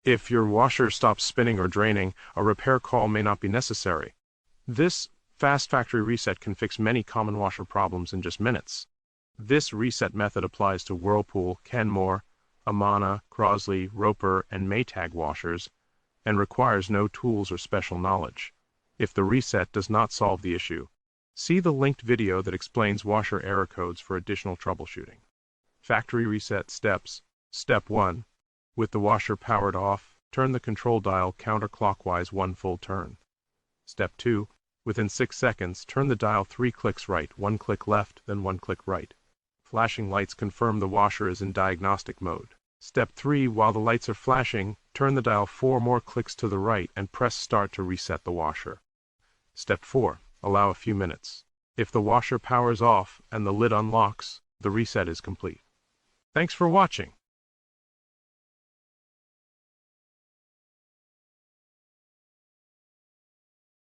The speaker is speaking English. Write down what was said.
If your washer stops spinning or draining, a repair call may not be necessary. This fast factory reset can fix many common washer problems in just minutes. This reset method applies to Whirlpool, Kenmore, Amana, Crosley, Roper, and Maytag washers, and requires no tools or special knowledge. If the reset does not solve the issue, see the linked video that explains washer error codes for additional troubleshooting. Factory reset steps. Step 1. With the washer powered off, turn the control dial counterclockwise 1 full turn. Step 2. Within 6 seconds, turn the dial 3 clicks right, 1 click left, then 1 click right. Flashing lights confirm the washer is in diagnostic mode. Step 3. While the lights are flashing, turn the dial 4 more clicks to the right and press start to reset the washer. Step 4. Allow a few minutes. If the washer powers off and the lid unlocks, the reset is complete. Thanks for watching.